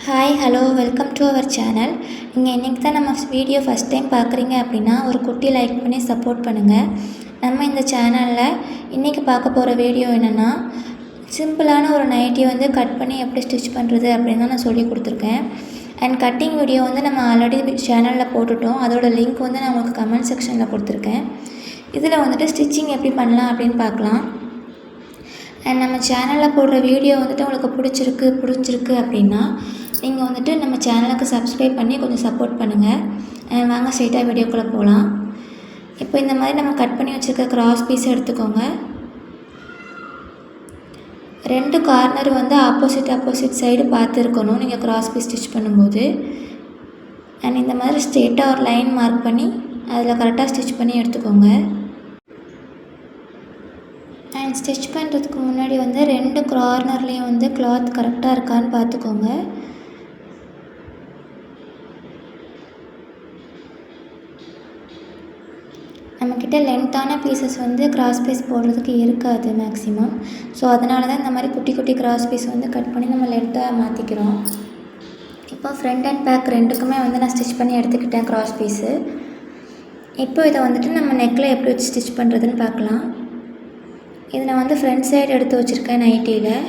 Hi hello welcome to our channel. நீங்கள் இன்றைக்கி தான் நம்ம வீடியோ ஃபஸ்ட் டைம் பார்க்குறீங்க அப்படின்னா ஒரு குட்டி லைக் பண்ணி சப்போர்ட் பண்ணுங்கள். நம்ம இந்த சேனலில் இன்றைக்கி பார்க்க போகிற வீடியோ என்னென்னா, சிம்பிளான ஒரு நைட்டியை வந்து கட் பண்ணி எப்படி ஸ்டிச் பண்ணுறது அப்படின்னு தான் நான் சொல்லி கொடுத்துருக்கேன். அண்ட் கட்டிங் வீடியோ வந்து நம்ம ஆல்ரெடி சேனலில் போட்டுட்டோம். அதோடய லிங்க் வந்து நான் உங்களுக்கு கமெண்ட் செக்ஷனில் கொடுத்துருக்கேன். இதில் வந்துட்டு ஸ்டிச்சிங் எப்படி பண்ணலாம் அப்படின்னு பார்க்கலாம். அண்ட் நம்ம சேனலில் போடுற வீடியோ வந்துட்டு உங்களுக்கு புரிஞ்சிருக்கு அப்படின்னா நீங்கள் வந்துட்டு நம்ம சேனலுக்கு சப்ஸ்கிரைப் பண்ணி கொஞ்சம் சப்போர்ட் பண்ணுங்கள். வாங்க ஸ்ட்ரெயிட்டாக வீடியோக்குள்ளே போகலாம். இப்போ இந்த மாதிரி நம்ம கட் பண்ணி வச்சுருக்க கிராஸ் பீஸ் எடுத்துக்கோங்க. 2 கார்னர் வந்து ஆப்போசிட் சைடு பார்த்து இருக்கணும் நீங்கள் கிராஸ் பீஸ் ஸ்டிச் பண்ணும்போது. அண்ட் இந்த மாதிரி ஸ்ட்ரெயிட்டாக ஒரு லைன் மார்க் பண்ணி அதில் கரெக்டாக ஸ்டிச் பண்ணி எடுத்துக்கோங்க. அண்ட் ஸ்டிச் பண்ணுறதுக்கு முன்னாடி வந்து 2 கார்னர்லேயும் வந்து கிளாத் கரெக்டாக இருக்கான்னு பார்த்துக்கோங்க. நம்மக்கிட்ட லென்த்தான பீசஸ் வந்து கிராஸ் பீஸ் போடுறதுக்கு இருக்காது மேக்ஸிமம். ஸோ அதனால தான் இந்த மாதிரி குட்டி குட்டி கிராஸ் பீஸ் வந்து கட் பண்ணி நம்ம லென்த்தாக மாற்றிக்கிறோம். இப்போ ஃப்ரண்ட் அண்ட் பேக் ரெண்டுக்குமே வந்து நான் ஸ்டிச் பண்ணி எடுத்துக்கிட்டேன் கிராஸ் பீஸு. இப்போ இதை வந்துட்டு நம்ம நெக்கில் எப்படி வச்சு ஸ்டிச் பண்ணுறதுன்னு பார்க்கலாம். இது நான் வந்து ஃப்ரண்ட் சைடு எடுத்து வச்சுருக்கேன் நைட்டியில்.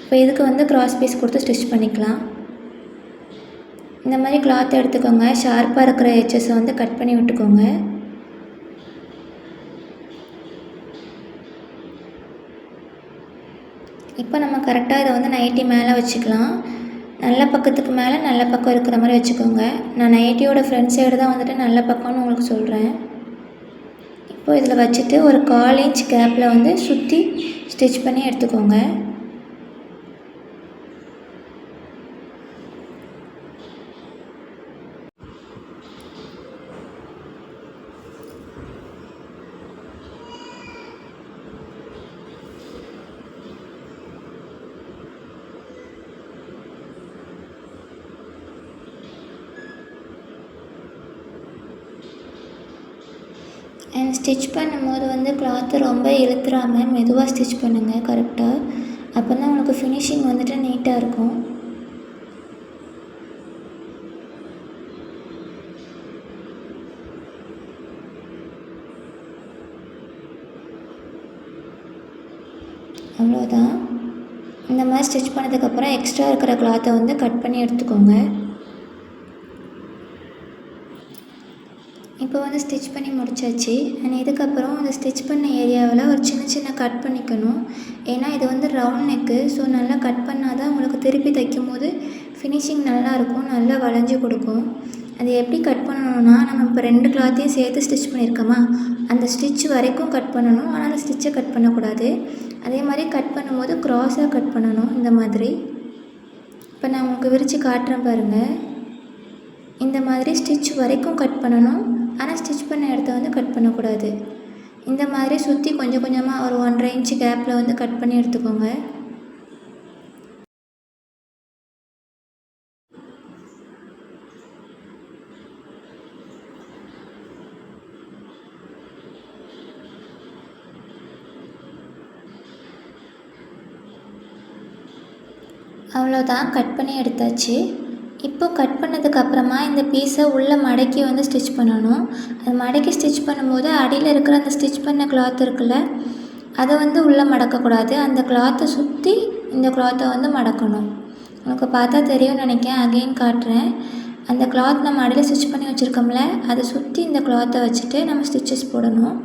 இப்போ இதுக்கு வந்து கிராஸ் பீஸ் கொடுத்து ஸ்டிச் பண்ணிக்கலாம். இந்த மாதிரி கிளாத் எடுத்துக்கோங்க. ஷார்ப்பாக இருக்கிற எட்ஜஸை வந்து கட் பண்ணி விட்டுக்கோங்க. இப்போ நம்ம கரெக்டாக இதை வந்து நைட்டி மேலே வச்சுக்கலாம். நல்ல பக்கத்துக்கு மேலே நல்ல பக்கம் இருக்கிற மாதிரி வச்சுக்கோங்க. நான் நைட்டியோட ஃப்ரண்ட் சைடு தான் வந்துட்டு நல்ல பக்கம்னு உங்களுக்கு சொல்கிறேன். இப்போ இதில் வச்சுட்டு ஒரு 1/4 இன்ச் கேப்பில் வந்து சுற்றி ஸ்டிச் பண்ணி எடுத்துக்கோங்க. அண்ட் ஸ்டிச் பண்ணும்போது வந்து கிளாத்தை ரொம்ப இழுத்துறாமல் மெதுவாக ஸ்டிச் பண்ணுங்கள் கரெக்டாக. அப்போ தான் உங்களுக்கு ஃபினிஷிங் வந்துட்டு நீட்டாக இருக்கும். அவ்வளோதான். இந்த மாதிரி ஸ்டிச் பண்ணதுக்கப்புறம் எக்ஸ்ட்ரா இருக்கிற கிளாத்தை வந்து கட் பண்ணி எடுத்துக்கோங்க. இப்போ வந்து ஸ்டிச் பண்ணி முடிச்சாச்சு. அண்ட் இதுக்கப்புறம் அந்த ஸ்டிச் பண்ண ஏரியாவில் ஒரு சின்ன கட் பண்ணிக்கணும். ஏன்னா இது வந்து ரவுண்ட் நெக்கு. ஸோ நல்லா கட் பண்ணால் தான் உங்களுக்கு திருப்பி தைக்கும் போது ஃபினிஷிங் நல்லாயிருக்கும், நல்லா வளைஞ்சி கொடுக்கும். அது எப்படி கட் பண்ணணும்னா, நம்ம இப்போ 2 கிளாத்தையும் சேர்த்து ஸ்டிச் பண்ணியிருக்கோமா, அந்த ஸ்டிச் வரைக்கும் கட் பண்ணணும். ஆனால் அந்த ஸ்டிச்சை கட் பண்ணக்கூடாது. அதே மாதிரி கட் பண்ணும்போது க்ராஸாக கட் பண்ணணும் இந்த மாதிரி. இப்போ நான் உங்களுக்கு விரித்து காட்டுறேன் பாருங்கள். இந்த மாதிரி ஸ்டிச் வரைக்கும் கட் பண்ணணும். ஆனால் ஸ்டிச் பண்ண இடத்த வந்து கட் பண்ணக்கூடாது. இந்த மாதிரி சுற்றி கொஞ்சம் கொஞ்சமாக ஒரு 1.5 இன்ச்சு கேப்பில் வந்து கட் பண்ணி எடுத்துக்கோங்க. அவ்வளோதான், கட் பண்ணி எடுத்தாச்சு. இப்போ கட் பண்ணதுக்கப்புறமா இந்த பீஸை உள்ளே மடக்கி வந்து ஸ்டிச் பண்ணணும். அது மடக்கி ஸ்டிச் பண்ணும்போது அடியில் இருக்கிற அந்த ஸ்டிச் பண்ண கிளாத் இருக்குல்ல, அதை வந்து உள்ளே மடக்கக்கூடாது. அந்த கிளாத்தை சுற்றி இந்த கிளாத்தை வந்து மடக்கணும். உங்களுக்கு பார்த்தா தெரியும்னு நினைக்கிறேன், அகெயின் காட்டுறேன். அந்த கிளாத் நம்ம அடியில் ஸ்டிச் பண்ணி வச்சுருக்கோம்ல, அதை சுற்றி இந்த கிளாத்தை வச்சுட்டு நம்ம ஸ்டிச்சஸ் போடணும்.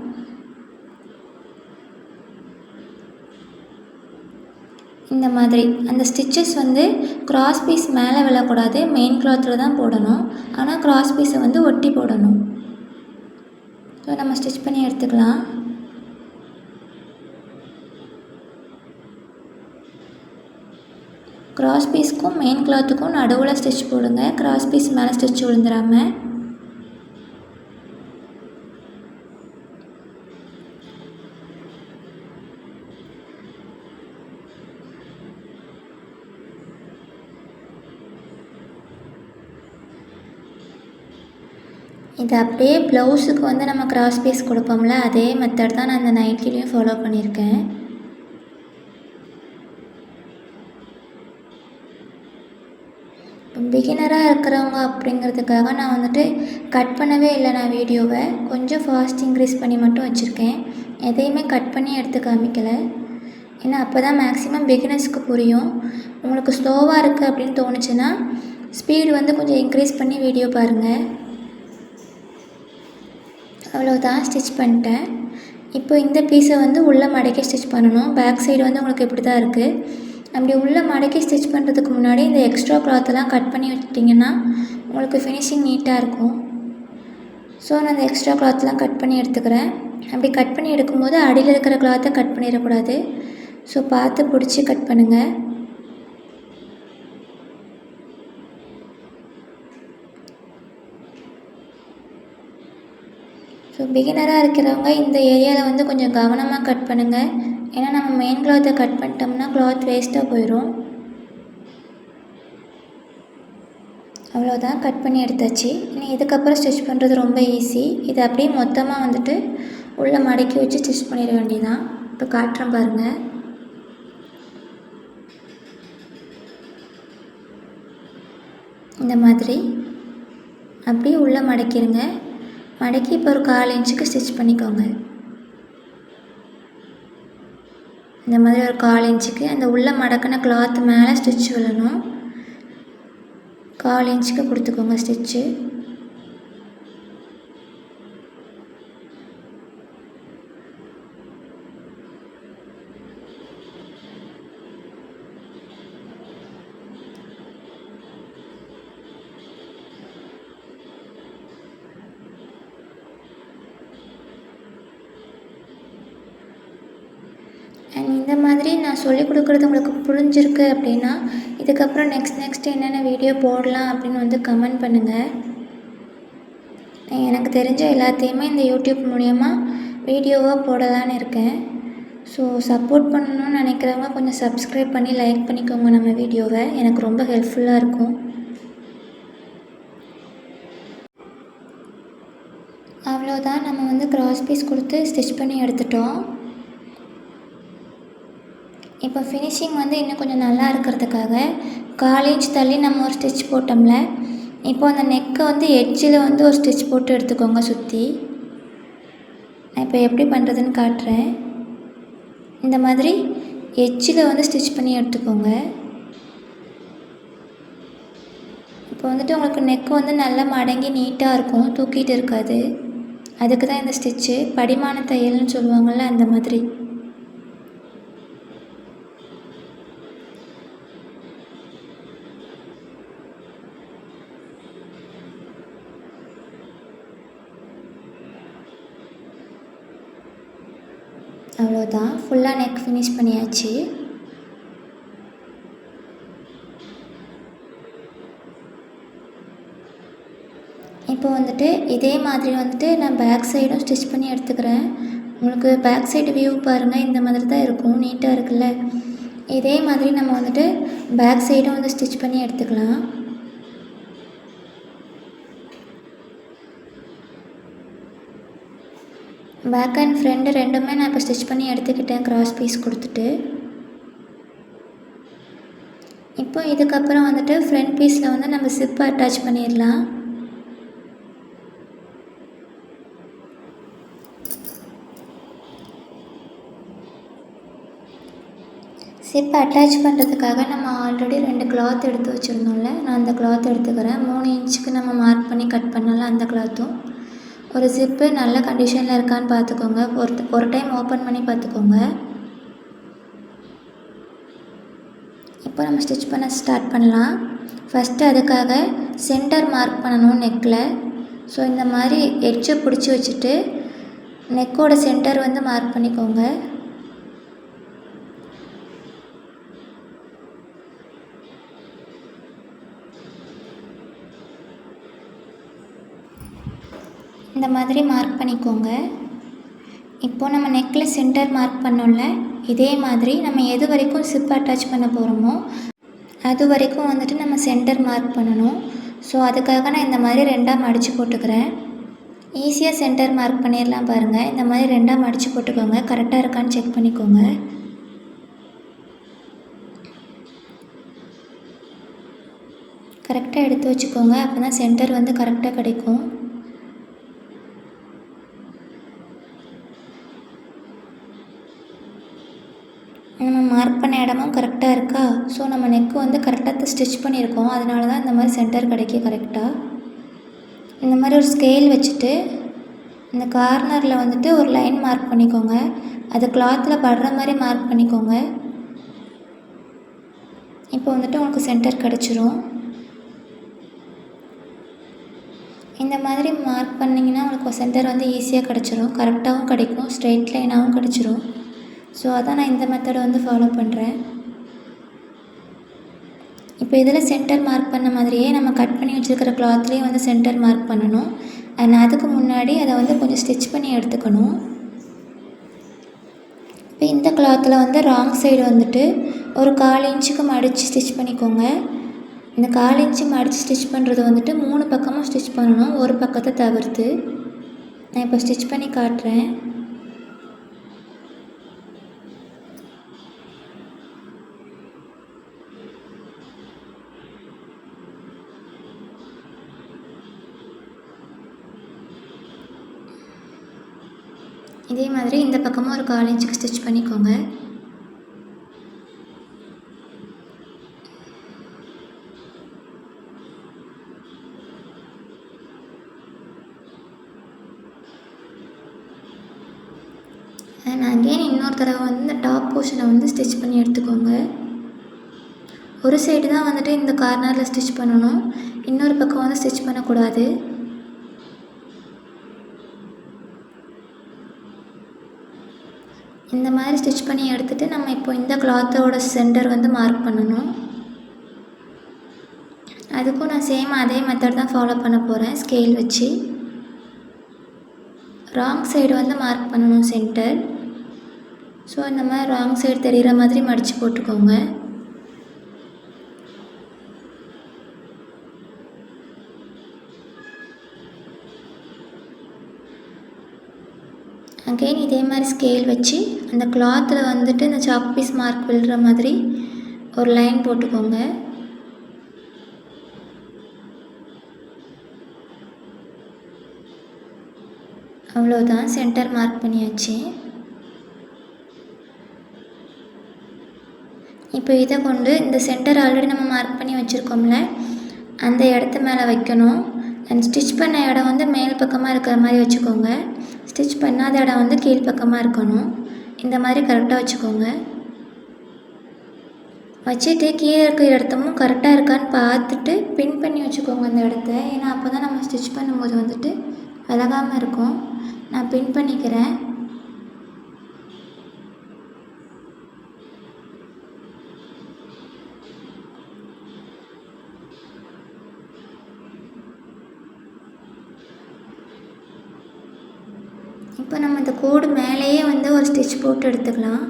இந்த மாதிரி அந்த ஸ்டிச்சஸ் வந்து கிராஸ் பீஸ் மேலே விழக்கூடாது, மெயின் கிளாத்தில் தான் போடணும். ஆனால் கிராஸ் பீஸை வந்து ஒட்டி போடணும். ஸோ நம்ம ஸ்டிச் பண்ணி எடுத்துக்கலாம். கிராஸ் பீஸ்க்கும் மெயின் கிளாத்துக்கும் நடுவில் ஸ்டிச் போடுங்க. கிராஸ் பீஸ் மேலே ஸ்டிச் விழுந்துடாமல். இது அப்படியே ப்ளவுஸுக்கு வந்து நம்ம கிராஸ் பீஸ் கொடுப்போம்ல, அதே மெத்தட் தான் நான் இந்த நைட்டிலையும் ஃபாலோ பண்ணியிருக்கேன். பிகினராக இருக்கிறவங்க அப்படிங்கிறதுக்காக நான் வந்துட்டு கட் பண்ணவே இல்லை. நான் வீடியோவை கொஞ்சம் ஃபாஸ்ட் இன்க்ரீஸ் பண்ணி மட்டும் வச்சுருக்கேன். எதையுமே கட் பண்ணி எடுத்து காமிக்கலை. ஏன்னா அப்போ தான் மேக்ஸிமம் பிகினர்ஸ்க்கு புரியும். உங்களுக்கு ஸ்லோவாக இருக்குது அப்படின்னு தோணுச்சுன்னா ஸ்பீடு வந்து கொஞ்சம் இன்க்ரீஸ் பண்ணி வீடியோ பாருங்கள். அவ்வளோதான், ஸ்டிச் பண்ணிட்டேன். இப்போ இந்த பீஸை வந்து உள்ளே மடக்கி ஸ்டிச் பண்ணணும். பேக் சைடு வந்து உங்களுக்கு இப்படி தான் இருக்குது. அப்படி உள்ளே மடக்கி ஸ்டிச் பண்ணுறதுக்கு முன்னாடி இந்த எக்ஸ்ட்ரா கிளாத்தெல்லாம் கட் பண்ணி வச்சிட்டிங்கன்னா உங்களுக்கு ஃபினிஷிங் நீட்டாக இருக்கும். ஸோ நான் அந்த எக்ஸ்ட்ரா கிளாத்லாம் கட் பண்ணி எடுத்துக்கிறேன். அப்படி கட் பண்ணி எடுக்கும்போது அடியில் இருக்கிற கிளாத்தை கட் பண்ணிடக்கூடாது. ஸோ பார்த்து பிடிச்சி கட் பண்ணுங்கள். ஸோ பிகினராக இருக்கிறவங்க இந்த ஏரியாவில் வந்து கொஞ்சம் கவனமாக கட் பண்ணுங்கள். ஏன்னா நம்ம மெயின் கிளாத்தை கட் பண்ணிட்டோம்னா கிளாத் வேஸ்ட்டாக போயிடும். அவ்வளோதான், கட் பண்ணி எடுத்தாச்சு. இனி இதுக்கப்புறம் ஸ்டிச் பண்ணுறது ரொம்ப ஈஸி. இதை அப்படியே மொத்தமாக வந்துட்டு உள்ளே மடக்கி வச்சு ஸ்டிச் பண்ணிட வேண்டியதான். இப்போ காட்டுறேன் பாருங்கள். இந்த மாதிரி அப்படியே உள்ளே மடக்கிடுங்க. மடக்கி இப்போ ஒரு 1/4 இன்ச்சுக்கு ஸ்டிச் பண்ணிக்கோங்க. இந்த மாதிரி ஒரு 1/4 இன்ச்சுக்கு அந்த உள்ளே மடக்கின கிளாத் மேலே ஸ்டிச் விழணும். 1/4 இன்ச்சுக்கு கொடுத்துக்கோங்க ஸ்டிச்சு. அண்ட் இந்த மாதிரி நான் சொல்லிக் கொடுக்குறது உங்களுக்கு புரிஞ்சிருக்கு அப்படின்னா இதுக்கப்புறம் நெக்ஸ்ட் என்னென்ன வீடியோ போடலாம் அப்படின்னு வந்து கமெண்ட் பண்ணுங்கள். எனக்கு தெரிஞ்ச எல்லாத்தையுமே இந்த யூடியூப் மூலயமா வீடியோவாக போடலான்னு இருக்கேன். ஸோ சப்போர்ட் பண்ணணும்னு நினைக்கிறவங்க கொஞ்சம் சப்ஸ்கிரைப் பண்ணி லைக் பண்ணிக்கோங்க நம்ம வீடியோவை. எனக்கு ரொம்ப ஹெல்ப்ஃபுல்லாக இருக்கும். அவ்வளோதான், நம்ம வந்து கிராஸ் பீஸ் கொடுத்து ஸ்டிச் பண்ணி எடுத்துட்டோம். இப்போ ஃபினிஷிங் வந்து இன்னும் கொஞ்சம் நல்லா இருக்கிறதுக்காக 1/4 இன்ச் தள்ளி நம்ம ஒரு ஸ்டிச் போட்டோம்ல, இப்போ அந்த நெக்கை வந்து எட்ஜில் வந்து ஒரு ஸ்டிச் போட்டு எடுத்துக்கோங்க சுற்றி. நான் இப்போ எப்படி பண்ணுறதுன்னு காட்டுறேன். இந்த மாதிரி எட்ஜில் வந்து ஸ்டிச் பண்ணி எடுத்துக்கோங்க. இப்போ வந்துட்டு உங்களுக்கு நெக்கு வந்து நல்லா மடங்கி நீட்டாக இருக்கும், தூக்கிட்டு இருக்காது. அதுக்கு தான் இந்த ஸ்டிச்சு, படிமான தையல்னு சொல்லுவாங்கள்ல அந்த மாதிரி. அவ்வளோதான், ஃபுல்லாக நெக் ஃபினிஷ் பண்ணியாச்சு. இப்போ வந்துட்டு இதே மாதிரி வந்துட்டு நான் பேக் சைடும் ஸ்டிச் பண்ணி எடுத்துக்கிறேன். உங்களுக்கு பேக் சைடு வியூ பாருங்கள், இந்த மாதிரி தான் இருக்கும், நீட்டாக இருக்குல்ல. இதே மாதிரி நம்ம வந்துட்டு பேக் சைடும் வந்து ஸ்டிச் பண்ணி எடுத்துக்கலாம். பேக் அண்ட் ஃப்ரண்ட் ரெண்டுமே நான் இப்போ ஸ்டிச் பண்ணி எடுத்துக்கிட்டேன் கிராஸ் பீஸ் கொடுத்துட்டு. இப்போ இதுக்கப்புறம் வந்துட்டு ஃப்ரண்ட் பீஸில் வந்து நம்ம சிப் அட்டாச் பண்ணிடலாம். சிப் அட்டாச் பண்ணுறதுக்காக நம்ம ஆல்ரெடி 2 கிளாத் எடுத்து வச்சுருந்தோம்ல, நான் அந்த கிளாத் எடுத்துக்கிறேன். 3 இன்ச்சுக்கு நம்ம மார்க் பண்ணி கட் பண்ணலாம். அந்த கிளாத்தும் ஒரு ஜிப்பு நல்ல கண்டிஷனில் இருக்கான்னு பார்த்துக்கோங்க. ஒரு டைம் ஓப்பன் பண்ணி பார்த்துக்கோங்க. இப்போ நம்ம ஸ்டிச் பண்ண ஸ்டார்ட் பண்ணலாம். ஃபஸ்ட்டு அதுக்காக சென்டர் மார்க் பண்ணணும் நெக்கில். ஸோ இந்த மாதிரி எட்ஜை பிடிச்சி வச்சுட்டு நெக்கோட சென்டர் வந்து மார்க் பண்ணிக்கோங்க. இந்த மாதிரி மார்க் பண்ணிக்கோங்க. இப்போது நம்ம நெக்கில் சென்டர் மார்க் பண்ணோம்ல, இதே மாதிரி நம்ம எது வரைக்கும் சிப் அட்டாச் பண்ண போகிறோமோ அது வரைக்கும் வந்துட்டு நம்ம சென்டர் மார்க் பண்ணணும். ஸோ அதுக்காக நான் இந்த மாதிரி 2ஆக மடித்து போட்டுக்கிறேன். ஈஸியாக சென்டர் மார்க் பண்ணிடலாம் பாருங்கள். இந்த மாதிரி 2ஆக மடித்து போட்டுக்கோங்க. கரெக்டாக இருக்கான்னு செக் பண்ணிக்கோங்க. கரெக்டாக எடுத்து வச்சுக்கோங்க. அப்போ தான் சென்டர் வந்து கரெக்டாக கிடைக்கும். நம்ம மார்க் பண்ண இடமும் கரெக்டாக இருக்கா? ஸோ நம்ம நெக்கு வந்து கரெக்டாக ஸ்டிச் பண்ணியிருக்கோம். அதனால தான் இந்த மாதிரி சென்டர் கிடைக்கும் கரெக்டாக. இந்த மாதிரி ஒரு ஸ்கேல் வச்சுட்டு இந்த கார்னரில் வந்துட்டு ஒரு லைன் மார்க் பண்ணிக்கோங்க. அது கிளாத்தில் படுற மாதிரி மார்க் பண்ணிக்கோங்க. இப்போ வந்துட்டு உங்களுக்கு சென்டர் கிடச்சிரும். இந்த மாதிரி மார்க் பண்ணிங்கன்னா உங்களுக்கு சென்டர் வந்து ஈஸியாக கிடச்சிரும். கரெக்டாகவும் கிடைக்கும், ஸ்ட்ரெயிட் லைனாகவும் கிடச்சிரும். ஸோ அதான் நான் இந்த மெத்தடை வந்து ஃபாலோ பண்ணுறேன். இப்போ இதில் சென்டர் மார்க் பண்ண மாதிரியே நம்ம கட் பண்ணி வச்சுருக்கிற கிளாத்லேயும் வந்து சென்டர் மார்க் பண்ணணும். அண்ட் அதுக்கு முன்னாடி அதை வந்து கொஞ்சம் ஸ்டிச் பண்ணி எடுத்துக்கணும். இப்போ இந்த கிளாத்தில் வந்து ராங் சைடு வந்துட்டு ஒரு 1/4 இன்ச்சுக்கு மடித்து ஸ்டிச் பண்ணிக்கோங்க. இந்த 1/4 இன்ச்சு மடித்து ஸ்டிச் பண்ணுறது வந்துட்டு 3 பக்கமும் ஸ்டிச் பண்ணணும், ஒரு பக்கத்தை தவிர்த்து. நான் இப்போ ஸ்டிச் பண்ணி காட்டுறேன். இதே மாதிரி இந்த பக்கமும் ஒரு 1/4 இன்ச்சுக்கு ஸ்டிச் பண்ணிக்கோங்க. அண்ட் அகெயின் இன்னொரு தடவை வந்து இந்த டாப் போர்ஷனை வந்து ஸ்டிச் பண்ணி எடுத்துக்கோங்க. ஒரு சைடு தான் வந்துட்டு இந்த கார்னரில் ஸ்டிச் பண்ணணும், இன்னொரு பக்கம் வந்து ஸ்டிச் பண்ணக்கூடாது. இந்த மாதிரி ஸ்டிச் பண்ணி எடுத்துகிட்டு நம்ம இப்போ இந்த கிளாத்தோட சென்டர் வந்து மார்க் பண்ணணும். அதுக்கும் நான் சேம் அதே மெத்தட் தான் ஃபாலோ பண்ண போகிறேன். ஸ்கேல் வச்சு ராங் சைடு வந்து மார்க் பண்ணணும் சென்டர். ஸோ இந்த மாதிரி ராங் சைடு தெரிகிற மாதிரி மடித்து போட்டுக்கோங்க. அகெயின் இதே மாதிரி ஸ்கேல் வச்சு அந்த கிளாத்தில் வந்துட்டு இந்த சாக் பீஸ் மார்க் விழுற மாதிரி ஒரு லைன் போட்டுக்கோங்க. அவ்வளோதான், சென்டர் மார்க் பண்ணியாச்சு. இப்போ இதை கொண்டு இந்த சென்டர் ஆல்ரெடி நம்ம மார்க் பண்ணி வச்சுருக்கோம்ல, அந்த இடத்து மேலே வைக்கணும். அண்ட் ஸ்டிச் பண்ண இடம் வந்து மேல் பக்கமாக இருக்கிற மாதிரி வச்சுக்கோங்க. ஸ்டிச் பண்ணாத இடம் வந்து கீழ் பக்கமாக இருக்கணும். இந்த மாதிரி கரெக்டாக வச்சுக்கோங்க. வச்சுட்டு கீழே இருக்கிற இடத்தமும் கரெக்டாக இருக்கான்னு பார்த்துட்டு பின் பண்ணி வச்சுக்கோங்க அந்த இடத்த. ஏன்னா அப்போ தான் நம்ம ஸ்டிச் பண்ணும்போது வந்துட்டு விலகாமல் இருக்கும். நான் பின் பண்ணிக்கிறேன். இப்போ நம்ம இந்த கோடு மேலேயே வந்து ஒரு ஸ்டிச் போட்டு எடுத்துக்கலாம்.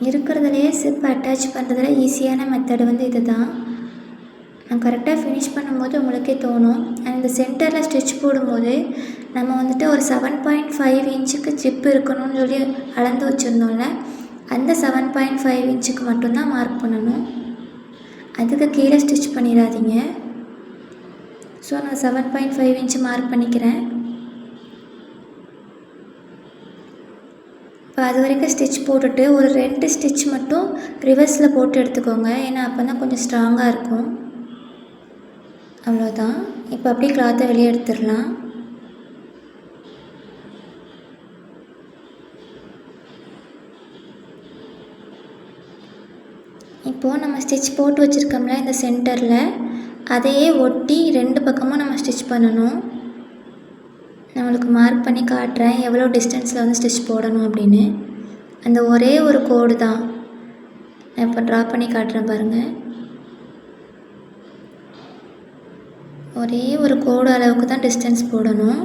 இருக்கிறதுலையே சிப் அட்டாச் பண்ணுறதுல ஈஸியான மெத்தடு வந்து இது தான். நான் கரெக்டாக ஃபினிஷ் பண்ணும்போது உங்களுக்கே தோணும். அண்ட் இந்த சென்டரில் ஸ்டிச் போடும்போது நம்ம வந்துட்டு ஒரு 7.5 இன்ச்சுக்கு ஜிப் இருக்கணும்னு சொல்லி அளந்து வச்சுருந்தோம்ல, அந்த 7.5 இன்ச்சுக்கு மட்டும்தான் மார்க் பண்ணணும். அதுக்கு கீழே ஸ்டிச் பண்ணிடாதீங்க. ஸோ நான் 7.5 இன்ச்சு மார்க் பண்ணிக்கிறேன். இப்போ அது வரைக்கும் ஸ்டிச் போட்டுட்டு ஒரு 2 ஸ்டிச் மட்டும் ரிவர்ஸில் போட்டு எடுத்துக்கோங்க. ஏன்னா அப்போ தான் கொஞ்சம் ஸ்ட்ராங்காக இருக்கும். அவ்வளோதான். இப்போ அப்படியே கிளாத்தை வெளியே எடுத்துடலாம். இப்போது நம்ம ஸ்டிச் போட்டு வச்சுருக்கோம்ல இந்த சென்டரில், அதையே ஒட்டி 2 பக்கமும் நம்ம ஸ்டிச் பண்ணணும். நான் உங்களுக்கு மார்க் பண்ணி காட்டுறேன் எவ்வளோ டிஸ்டன்ஸில் வந்து ஸ்டிச் போடணும் அப்படின்னு. அந்த ஒரே ஒரு கோடு தான் நான் இப்போ ட்ரா பண்ணி காட்டுறேன் பாருங்கள். ஒரே ஒரு கோடு அளவுக்கு தான் டிஸ்டன்ஸ் போடணும்.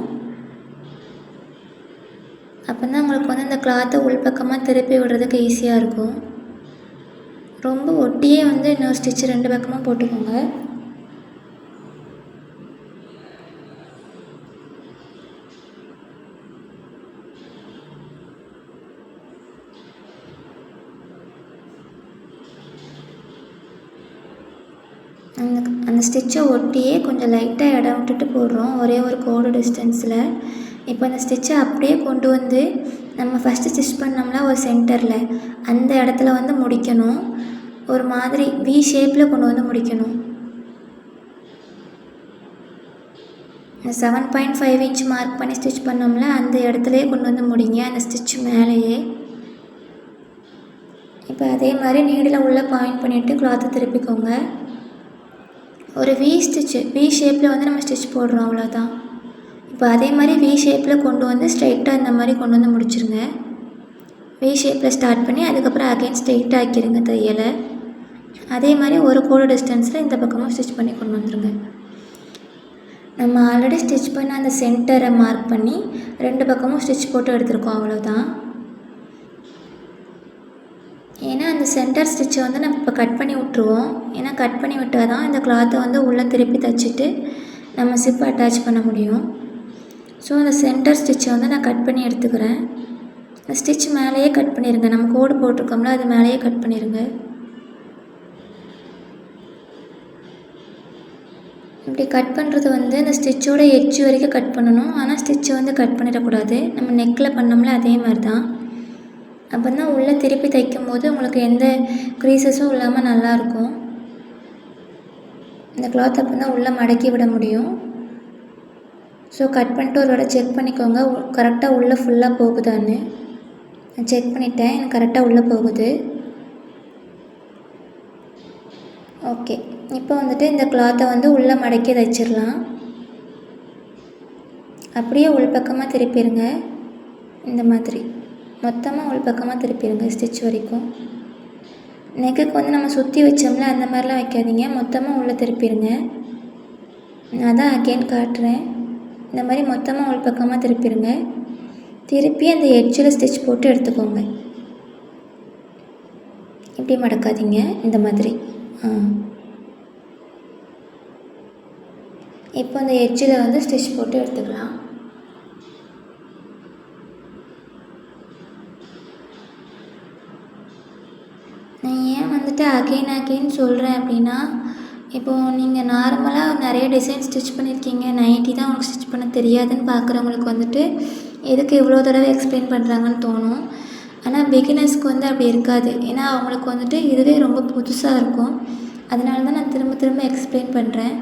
அப்போ தான் உங்களுக்கு வந்து இந்த கிளாத்தை உள்பக்கமாக திருப்பி விடுறதுக்கு ஈஸியாக இருக்கும். ரொம்ப ஒட்டியே வந்து இன்னொரு ஸ்டிச் 2 பக்கமும் போட்டுக்கோங்க. ஸ்டிச்சை ஒட்டியே கொஞ்சம் லைட்டாக இடம் விட்டுட்டு போடுறோம், ஒரே ஒரு கோடு டிஸ்டன்ஸில். இப்போ அந்த ஸ்டிச்சை அப்படியே கொண்டு வந்து நம்ம ஃபஸ்ட்டு ஸ்டிச் பண்ணோம்னா ஒரு சென்டரில் அந்த இடத்துல வந்து முடிக்கணும். ஒரு மாதிரி வி ஷேப்பில் கொண்டு வந்து முடிக்கணும். 7.5 இன்ச் மார்க் பண்ணி ஸ்டிச் பண்ணோம்ல அந்த இடத்துலையே கொண்டு வந்து முடிங்க, அந்த ஸ்டிச் மேலேயே. இப்போ அதே மாதிரி நீடில் உள்ள பாயிண்ட் பண்ணிவிட்டு கிளாத்தை திருப்பிக்கோங்க. ஒரு வி ஸ்டிச்சு வி ஷேப்பில் வந்து நம்ம ஸ்டிச் போடுறோம், அவ்வளோதான். இப்போ அதே மாதிரி வி ஷேப்பில் கொண்டு வந்து ஸ்ட்ரைட்டாக இந்த மாதிரி கொண்டு வந்து முடிச்சிருங்க. வி ஷேப்பில் ஸ்டார்ட் பண்ணி அதுக்கப்புறம் அகைன் ஸ்ட்ரைட்டாக ஆக்கிடுங்க தையலை. அதே மாதிரி ஒரு கோடு டிஸ்டன்ஸில் இந்த பக்கமும் ஸ்டிச் பண்ணி கொண்டு வந்துடுங்க. நம்ம ஆல்ரெடி ஸ்டிச் பண்ண அந்த சென்டரை மார்க் பண்ணி 2 பக்கமும் ஸ்டிச் போட்டு எடுத்துருக்கோம், அவ்வளோதான். ஏன்னா அந்த சென்டர் ஸ்டிச்சை வந்து நம்ம இப்போ கட் பண்ணி விட்ருவோம். ஏன்னா கட் பண்ணி விட்டால் தான் இந்த கிளாத்தை வந்து உள்ளே திருப்பி தைச்சிட்டு நம்ம சிப் அட்டாச் பண்ண முடியும். ஸோ அந்த சென்டர் ஸ்டிச்சை வந்து நான் கட் பண்ணி எடுத்துக்கிறேன். அந்த ஸ்டிச் மேலேயே கட் பண்ணிடுங்க, நம்ம கோடு போட்டிருக்கோம்ல அது மேலேயே கட் பண்ணிடுங்க. இப்படி கட் பண்ணுறது வந்து இந்த ஸ்டிச்சோட எட்ஜ் வரைக்கும் கட் பண்ணணும். ஆனால் ஸ்டிச்சை வந்து கட் பண்ணிடக்கூடாது. நம்ம நெக்கில் பண்ணோம்ல அதே மாதிரி தான். அப்போ தான் உள்ளே திருப்பி தைக்கும் போது உங்களுக்கு எந்த க்ரீசஸும் இல்லாமல் நல்லாயிருக்கும். இந்த கிளாத் அப்போ தான் உள்ளே மடக்கி விட முடியும். ஸோ கட் பண்ணிட்டு ஒரு தடவை செக் பண்ணிக்கோங்க, கரெக்டாக உள்ளே ஃபுல்லாக போகுதான்னு. நான் செக் பண்ணிட்டேன், எனக்கு கரெக்டாக உள்ளே போகுது. ஓகே, இப்போ வந்துட்டு இந்த கிளாத்தை வந்து உள்ளே மடக்கி தைச்சிடலாம். அப்படியே உள்பக்கமாக திருப்பிடுங்க, இந்த மாதிரி மொத்தமாக உள்பக்கமாக திருப்பிடுங்க ஸ்டிச் வரைக்கும். நெக்குக்கு வந்து நம்ம சுற்றி வச்சோம்ல அந்த மாதிரிலாம் வைக்காதீங்க, மொத்தமாக உள்ளே திருப்பிடுங்க. நான் தான் அகெயின் காட்டுறேன். இந்த மாதிரி மொத்தமாக உள்பக்கமாக திருப்பிடுங்க. திருப்பி அந்த எட்ஜில் ஸ்டிச் போட்டு எடுத்துக்கோங்க. இப்படி மடக்காதீங்க, இந்த மாதிரி. இப்போ அந்த எட்ஜில் வந்து ஸ்டிச் போட்டு எடுத்துக்கலாம். நான் ஏன் வந்துட்டு அகெயின் சொல்கிறேன் அப்படின்னா, இப்போது நீங்கள் நார்மலாக நிறைய டிசைன் ஸ்டிச் பண்ணியிருக்கீங்க, நைட்டி தான் உங்களுக்கு ஸ்டிச் பண்ண தெரியாதுன்னு பார்க்குறவங்களுக்கு வந்துட்டு எதுக்கு இவ்வளோ தடவை எக்ஸ்பிளைன் பண்ணுறாங்கன்னு தோணும். ஆனால் பிகினர்ஸ்க்கு வந்து அப்படி இருக்காது. ஏன்னா அவங்களுக்கு வந்துட்டு இதுவே ரொம்ப புதுசாக இருக்கும். அதனால தான் நான் திரும்ப எக்ஸ்பிளைன் பண்ணுறேன்.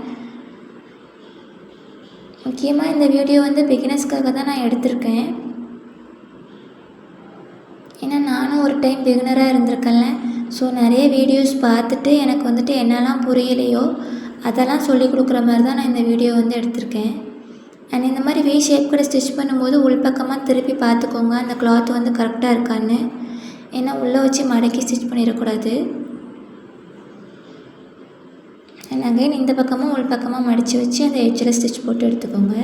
முக்கியமாக இந்த வீடியோ வந்து பிகினர்ஸ்க்காக தான் நான் எடுத்திருக்கேன். ஏன்னா நானும் ஒரு டைம் பிகினராக இருந்திருக்கேன்ல. ஸோ நிறைய வீடியோஸ் பார்த்துட்டு எனக்கு வந்துட்டு என்னெல்லாம் புரியலையோ அதெல்லாம் சொல்லிக் கொடுக்குற மாதிரி தான் நான் இந்த வீடியோ வந்து எடுத்திருக்கேன். அண்ட் இந்த மாதிரி வி ஷேப் கூட ஸ்டிச் பண்ணும்போது உள்பக்கமாக திருப்பி பார்த்துக்கோங்க அந்த கிளாத் வந்து கரெக்டாக இருக்கான்னு. ஏன்னா உள்ளே வச்சு மடக்கி ஸ்டிச் பண்ணிடக்கூடாது. அண்ட் அகைன் இந்த பக்கமும் உள்பக்கமாக மடித்து வச்சு அந்த எட்ஜில் ஸ்டிச் போட்டு எடுத்துக்கோங்க.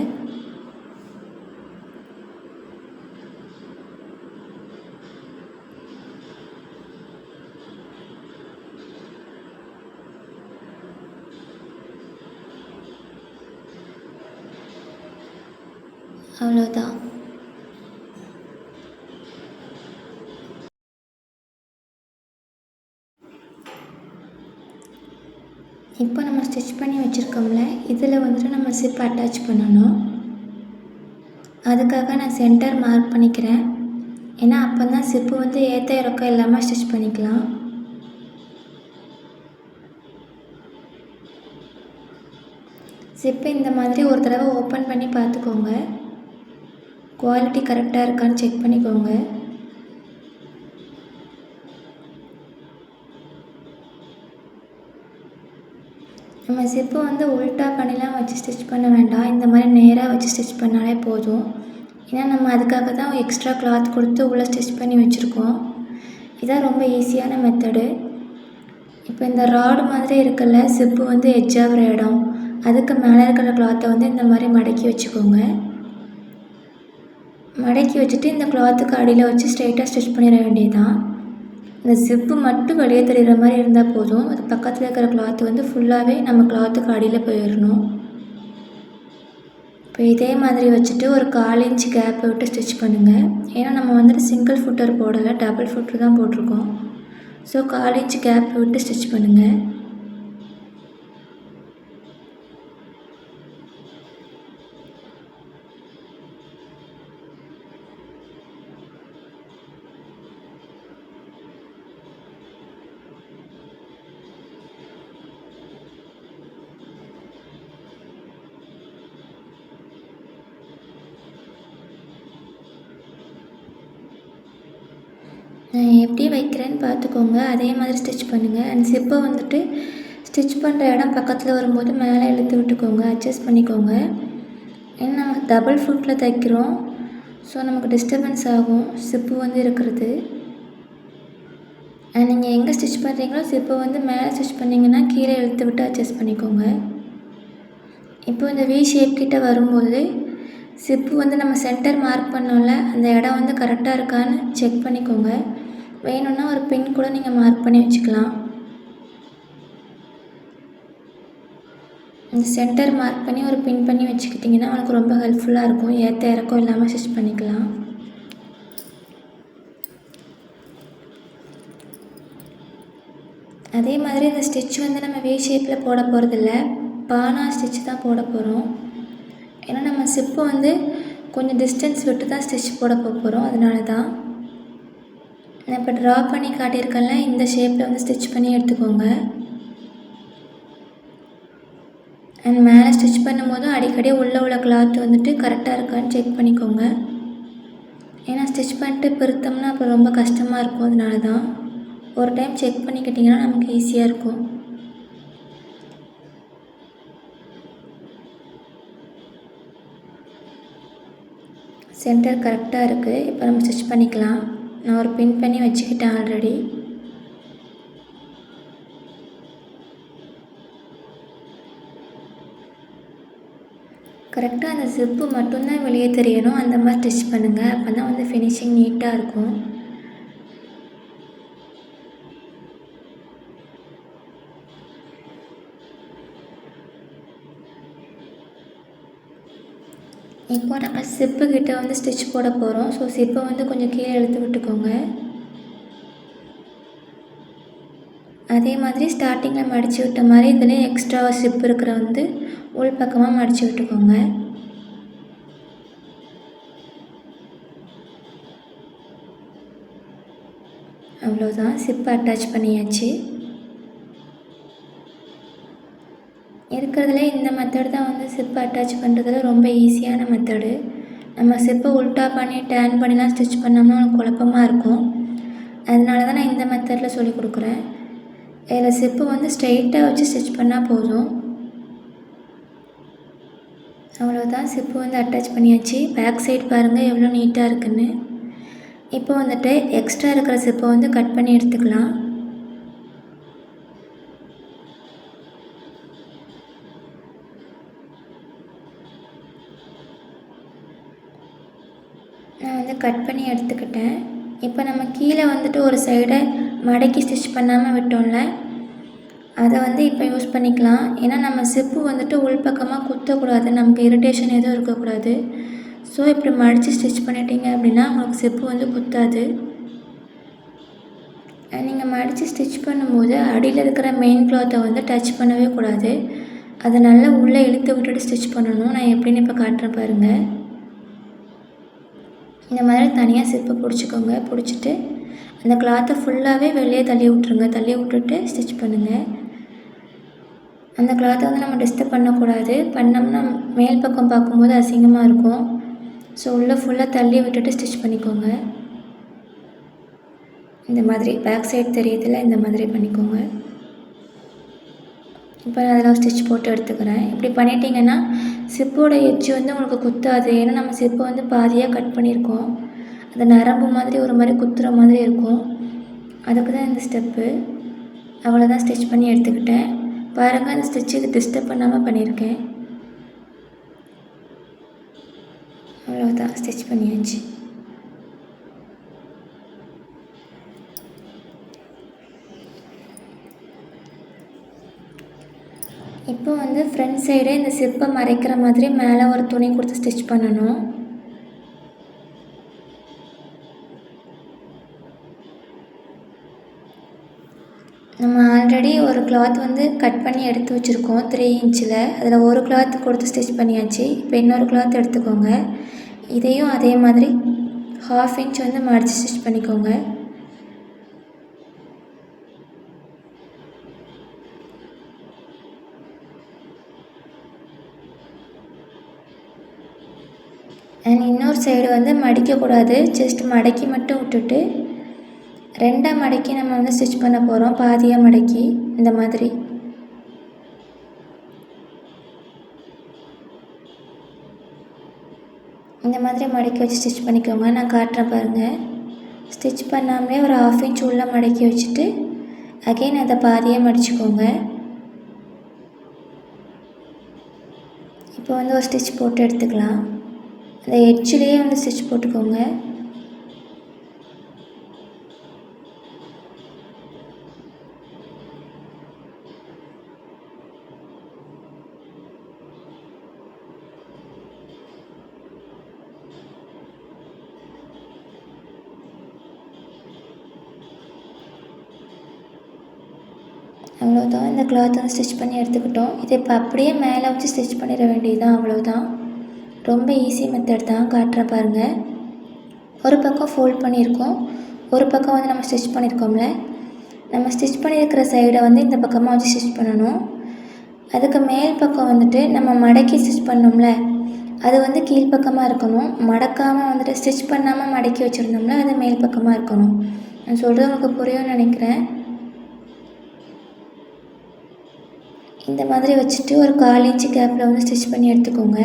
அவ்வளோதான். இப்போ நம்ம ஸ்டிச் பண்ணி வச்சுருக்கோம்ல, இதில் வந்துட்டு நம்ம சிப் அட்டாச் பண்ணணும். அதுக்காக நான் சென்டர் மார்க் பண்ணிக்கிறேன். ஏன்னா அப்போ தான் சிப்பு வந்து ஏற்ற இறக்கம் இல்லாமல் ஸ்டிச் பண்ணிக்கலாம். சிப்பு இந்த மாதிரி ஒரு தடவை ஓப்பன் பண்ணி பார்த்துக்கோங்க, குவாலிட்டி கரெக்டாக இருக்கான்னு செக் பண்ணிக்கோங்க. நம்ம சிப்பு வந்து உல்ட்டா பண்ணிலாம் வச்சு ஸ்டிச் பண்ண வேண்டாம், இந்த மாதிரி நேராக வச்சு ஸ்டிச் பண்ணாலே போதும். ஏன்னா நம்ம அதுக்காக தான் எக்ஸ்ட்ரா கிளாத் கொடுத்து உள்ளே ஸ்டிச் பண்ணி வச்சுருக்கோம். இதான் ரொம்ப ஈஸியான மெத்தடு. இப்போ இந்த ராடு மாதிரி இருக்குல்ல, சிப்பு வந்து எட்ஜ் ஆகிற இடம், அதுக்கு மேலே இருக்கிற கிளாத்தை வந்து இந்த மாதிரி மடக்கி வச்சுக்கோங்க. மடக்கி வச்சுட்டு இந்த கிளாத்துக்கு அடியில் வச்சு ஸ்ட்ரைட்டாக ஸ்டிச் பண்ணிட வேண்டியதுதான். இந்த ஜிப்பு மட்டும் வெளியே தெரிகிற மாதிரி இருந்தால் போதும். அது பக்கத்தில் இருக்கிற கிளாத்து வந்து ஃபுல்லாகவே நம்ம கிளாத்துக்கு அடியில் போயிடணும். இப்போ இதே மாதிரி வச்சுட்டு ஒரு 1/4 இன்ச் கேப்பை விட்டு ஸ்டிச் பண்ணுங்கள். ஏன்னா நம்ம வந்துட்டு சிங்கிள் ஃபுட்டர் போடலை, டபுள் ஃபுட்டர் தான் போட்டிருக்கோம். ஸோ 1/4 இன்ச் கேப் விட்டு ஸ்டிச் பண்ணுங்கள். நான் எப்படி வைக்கிறேன்னு பார்த்துக்கோங்க. அதே மாதிரி ஸ்டிச் பண்ணுங்கள். அண்ட் ஜிப்பை வந்துட்டு ஸ்டிச் பண்ணுற இடம் பக்கத்தில் வரும்போது மேலே இழுத்து விட்டுக்கோங்க, அட்ஜஸ்ட் பண்ணிக்கோங்க. ஏன்னா நம்ம டபுள் ஃபுட்டில் தைக்கிறோம், ஸோ நமக்கு டிஸ்டர்பன்ஸ் ஆகும் ஜிப்பு வந்து இருக்கிறது. அண்ட் நீங்கள் எங்கே ஸ்டிச் பண்ணுறீங்களோ ஜிப்பை வந்து மேலே ஸ்டிச் பண்ணிங்கன்னா கீழே இழுத்து விட்டு அட்ஜஸ்ட் பண்ணிக்கோங்க. இப்போ இந்த வி ஷேப் கிட்ட வரும்போது ஜிப்பு வந்து நம்ம சென்டர் மார்க் பண்ணோம்ல, அந்த இடம் வந்து கரெக்டாக இருக்கான்னு செக் பண்ணிக்கோங்க. வேணும்னா ஒரு பின் கூட நீங்கள் மார்க் பண்ணி வச்சுக்கலாம். இந்த சென்டர் மார்க் பண்ணி ஒரு பின் பண்ணி வச்சுக்கிட்டிங்கன்னா உனக்கு ரொம்ப ஹெல்ப்ஃபுல்லாக இருக்கும். ஏற்ற இறக்கம் இல்லாமல் ஸ்டிச் பண்ணிக்கலாம். அதே மாதிரி இந்த ஸ்டிச் வந்து நம்ம வி ஷேப்பில் போட போகிறதில்ல, பானா ஸ்டிச் தான் போட போகிறோம். ஏன்னா நம்ம ஜிப்பு வந்து கொஞ்சம் டிஸ்டன்ஸ் விட்டு தான் ஸ்டிச் போட போகிறோம். அதனால தான் நான் இப்போ ட்ரா பண்ணி காட்டியிருக்கேன்ல, இந்த ஷேப்பில் வந்து ஸ்டிச் பண்ணி எடுத்துக்கோங்க. அண்ட் மேலே ஸ்டிச் பண்ணும்போதும் அடிக்கடி உள்ள கிளாத் வந்துட்டு கரெக்டாக இருக்கான்னு செக் பண்ணிக்கோங்க. ஏன்னா ஸ்டிச் பண்ணிட்டு பிரித்தோம்னா அப்புறம் ரொம்ப கஷ்டமாக இருக்கும். அதனால தான் ஒரு டைம் செக் பண்ணிக்கிட்டிங்கன்னா நமக்கு ஈஸியாக இருக்கும். சென்டர் கரெக்டாக இருக்குது. இப்போ நம்ம ஸ்டிச் பண்ணிக்கலாம். நான் ஒரு பின் பண்ணி வச்சுக்கிட்டேன் ஆல்ரெடி. கரெக்டாக அந்த ஜிப்பு மட்டும்தான் வெளியே தெரியணும், அந்த மாதிரி ஸ்டிச் பண்ணுங்கள். அப்போ தான் வந்து ஃபினிஷிங் நீட்டாக இருக்கும். இப்போ நம்ம ஜிப்பு கிட்ட வந்து ஸ்டிச் போட போகிறோம். ஸோ ஜிப்பை வந்து கொஞ்சம் கீழே இழுத்து விட்டுக்கோங்க. அதே மாதிரி ஸ்டார்டிங்கில் மடித்து விட்ட மாதிரி இதில் எக்ஸ்ட்ரா ஜிப் இருக்கிற வந்து உள் பக்கமாக மடித்து விட்டுக்கோங்க. அவ்வளோதான், ஜிப்பை அட்டாச் பண்ணியாச்சு. இருக்கிறதுல இந்த மெத்தட் தான் வந்து ஜிப்பை அட்டாச் பண்ணுறதுல ரொம்ப ஈஸியான மெத்தடு. நம்ம ஜிப்பை உல்ட்டா பண்ணி டேர்ன் பண்ணிலாம் ஸ்டிச் பண்ணோம்னா எனக்கு குழப்பமாக இருக்கும். அதனால தான் நான் இந்த மெத்தடில் சொல்லி கொடுக்குறேன். இதில் ஜிப்பு வந்து ஸ்ட்ரெயிட்டாக வச்சு ஸ்டிச் பண்ணால் போதும். அவ்வளோதான், ஜிப்பு வந்து அட்டாச் பண்ணியாச்சு. பேக் சைடு பாருங்கள் எவ்வளோ நீட்டாக இருக்குன்னு. இப்போ வந்துட்டு எக்ஸ்ட்ரா இருக்கிற ஜிப்பை வந்து கட் பண்ணி எடுத்துக்கலாம். நான் வந்து கட் பண்ணி எடுத்துக்கிட்டேன். இப்போ நம்ம கீழே வந்துட்டு ஒரு சைடை மடக்கி ஸ்டிச் பண்ணாமல் விட்டோம்ல, அதை வந்து இப்போ யூஸ் பண்ணிக்கலாம். ஏன்னா நம்ம ஜிப்பு வந்துட்டு உள்பக்கமாக குத்தக்கூடாது, நமக்கு இரிட்டேஷன் எதுவும் இருக்கக்கூடாது. ஸோ இப்படி மடித்து ஸ்டிச் பண்ணிட்டீங்க அப்படின்னா உங்களுக்கு ஜிப்பு வந்து குத்தாது. நீங்கள் மடித்து ஸ்டிச் பண்ணும்போது அடியில் இருக்கிற மெயின் கிளாத்தை வந்து டச் பண்ணவே கூடாது. அதை நல்லா உள்ளே இழுத்து விட்டுட்டு ஸ்டிச் பண்ணணும். நான் எப்படின்னு இப்போ காட்டுறேன் பாருங்கள். இந்த மாதிரி தனியாக ஜிப்பை பிடிச்சிக்கோங்க. பிடிச்சிட்டு அந்த கிளாத்தை ஃபுல்லாகவே வெளியே தள்ளி விட்ருங்க. தள்ளி விட்டுட்டு ஸ்டிச் பண்ணுங்கள். அந்த கிளாத்தை வந்து நம்ம டிஸ்டர்ப் பண்ணக்கூடாது. பண்ணோம்னா மேல் பக்கம் பார்க்கும்போது அசிங்கமாக இருக்கும். ஸோ உள்ளே ஃபுல்லாக தள்ளி விட்டுட்டு ஸ்டிச் பண்ணிக்கோங்க. இந்த மாதிரி பேக் சைடு தெரியுதுல, இந்த மாதிரி பண்ணிக்கோங்க. இப்போ நான் அதில் ஸ்டிச் போட்டு எடுத்துக்கிறேன். இப்படி பண்ணிட்டீங்கன்னா ஜிப்போட எட்ஜ் வந்து உங்களுக்கு குத்தாது. ஏன்னா நம்ம ஜிப்பை வந்து பாதியாக கட் பண்ணியிருக்கோம். அது நரம்பு மாதிரி ஒரு மாதிரி குத்துற மாதிரி இருக்கும். அதுக்கு தான் இந்த ஸ்டெப்பு. அவ்வளோதான், ஸ்டிச் பண்ணி எடுத்துக்கிட்டேன். பாருங்கள், அந்த ஸ்டிச்சுக்கு டிஸ்டர்ப் பண்ணாமல் பண்ணியிருக்கேன். அவ்வளோதான், ஸ்டிச் பண்ணியாச்சு. இப்போ வந்து ஃப்ரண்ட் சைடு இந்த ஜிப்பை மறைக்கிற மாதிரி மேலே ஒரு துணி கொடுத்து ஸ்டிச் பண்ணணும். நம்ம ஆல்ரெடி ஒரு கிளாத் வந்து கட் பண்ணி எடுத்து வச்சுருக்கோம் 3 இன்ச்சில். அதில் ஒரு கிளாத் கொடுத்து ஸ்டிச் பண்ணியாச்சு. இப்போ இன்னொரு கிளாத் எடுத்துக்கோங்க. இதையும் அதே மாதிரி 1/2 இன்ச் வந்து மடித்து ஸ்டிச் பண்ணிக்கோங்க. அண்ட் இன்னொரு சைடு வந்து மடிக்கக்கூடாது, ஜஸ்ட் மடக்கி மட்டும் விட்டுட்டு 2ஆக மடக்கி நம்ம வந்து ஸ்டிச் பண்ண போகிறோம். பாதியாக மடக்கி இந்த மாதிரி மடக்கி வச்சு ஸ்டிச் பண்ணிக்கோங்க. நான் காட்டுறேன் பாருங்கள். ஸ்டிச் பண்ணாமலே ஒரு 1/2 இன்ச் உள்ளே மடக்கி வச்சுட்டு அகெயின் அதை பாதியாக மடிச்சுக்கோங்க. இப்போ வந்து ஒரு ஸ்டிச் போட்டு எடுத்துக்கலாம். அந்த எட்ஜ்லேயே வந்து ஸ்டிச் போட்டுக்கோங்க. அவ்வளோதான். இந்த கிளாத் வந்து ஸ்டிச் பண்ணி எடுத்துக்கிட்டோம். இதை இப்போ அப்படியே மேலே வச்சு ஸ்டிச் பண்ணிட வேண்டியதுதான். அவ்வளோதான். ரொம்ப ஈஸி மெத்தட் தான். காட்டுறேன் பாருங்கள். ஒரு பக்கம் ஃபோல்ட் பண்ணியிருக்கோம், ஒரு பக்கம் வந்து நம்ம ஸ்டிச் பண்ணியிருக்கோம்ல, நம்ம ஸ்டிச் பண்ணியிருக்கிற சைடை வந்து இந்த பக்கமாக வச்சு ஸ்டிச் பண்ணணும். அதுக்கு மேல் பக்கம் வந்துட்டு நம்ம மடக்கி ஸ்டிச் பண்ணோம்ல, அது வந்து கீழ்ப்பக்கமாக இருக்கணும். மடக்காமல் வந்துட்டு ஸ்டிச் பண்ணாமல் மடக்கி வச்சுருந்தோம்ல, அது மேல் பக்கமாக இருக்கணும். நான் சொல்கிறது உங்களுக்கு புரியும்னு நினைக்கிறேன். இந்த மாதிரி வச்சுட்டு ஒரு 1/4 இன்ச்சு கேப்பில் வந்து ஸ்டிச் பண்ணி எடுத்துக்கோங்க.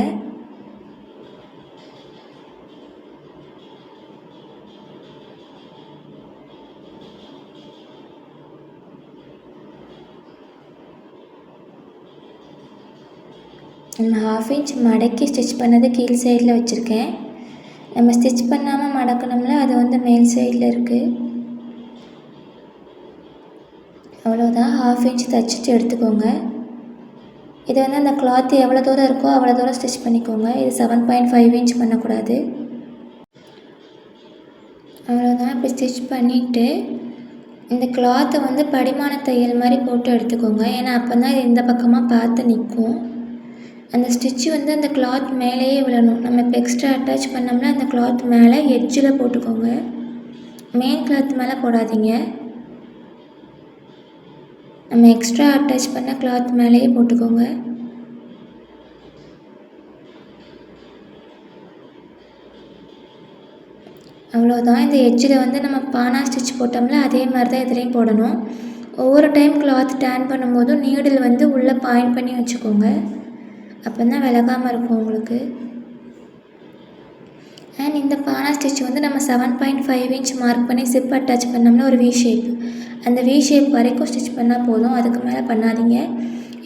நான் 1/2 இன்ச் மடக்கி ஸ்டிச் பண்ணது கீழ் சைடில் வச்சுருக்கேன். நம்ம ஸ்டிச் பண்ணாமல் மடக்கணும்ல, அது வந்து மேல் சைடில் இருக்குது. அவ்வளோதான். 1/2 இன்ச் தைச்சிட்டு எடுத்துக்கோங்க. இது வந்து அந்த கிளாத் எவ்வளோ தூரம் இருக்கோ அவ்வளோ தூரம் ஸ்டிச் பண்ணிக்கோங்க. இது 7.5 இன்ச் பண்ணக்கூடாது. அவ்வளோதான். இப்போ ஸ்டிச் பண்ணிவிட்டு இந்த கிளாத்தை வந்து படிமான தையல் மாதிரி போட்டு எடுத்துக்கோங்க. ஏன்னா அப்போ தான் இது இந்த பக்கமாக பார்த்து நிற்கும். அந்த ஸ்டிச்சு வந்து அந்த கிளாத் மேலேயே விழணும். நம்ம இப்போ எக்ஸ்ட்ரா அட்டாச் பண்ணோம்னா அந்த கிளாத் மேலே எட்ஜில் போட்டுக்கோங்க. மெயின் கிளாத் மேலே போடாதீங்க. நம்ம எக்ஸ்ட்ரா அட்டாச் பண்ண கிளாத் மேலேயே போட்டுக்கோங்க. அவ்வளோதான். இந்த எட்ஜில் வந்து நம்ம பானா ஸ்டிச் போட்டோம்ல, அதே மாதிரி தான் இதுலேயும் போடணும். ஒவ்வொரு டைம் கிளாத் டேர்ன் பண்ணும்போதும் நீடில் வந்து உள்ளே பாயிண்ட் பண்ணி வச்சுக்கோங்க. அப்போ தான் விலகாமல் இருக்கும் உங்களுக்கு. அண்ட் இந்த பானா ஸ்டிச் வந்து நம்ம 7.5 இன்ச் மார்க் பண்ணி சிப் அட்டாச் பண்ணோம்னா ஒரு வி ஷேப், அந்த வி ஷேப் வரைக்கும் ஸ்டிச் பண்ணால் போதும். அதுக்கு மேலே பண்ணாதீங்க,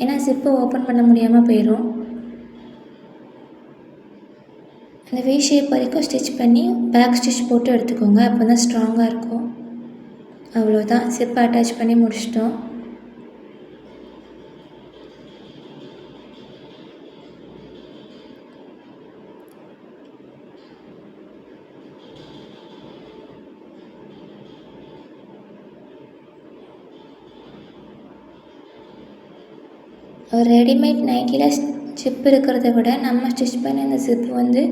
ஏன்னா சிப்பை ஓப்பன் பண்ண முடியாமல் போயிடும். அந்த வி ஷேப் வரைக்கும் ஸ்டிச் பண்ணி பேக் ஸ்டிச் போட்டு எடுத்துக்கோங்க. அப்போ தான் ஸ்ட்ராங்காக இருக்கும். அவ்வளோதான். சிப்பை அட்டாச் பண்ணி முடிச்சிட்டோம். ஒரு ரெடிமேட் நைட்டியில் ஜிப் இருக்கிறத விட நம்ம ஸ்டிச் பண்ண இந்த ஜிப் வந்து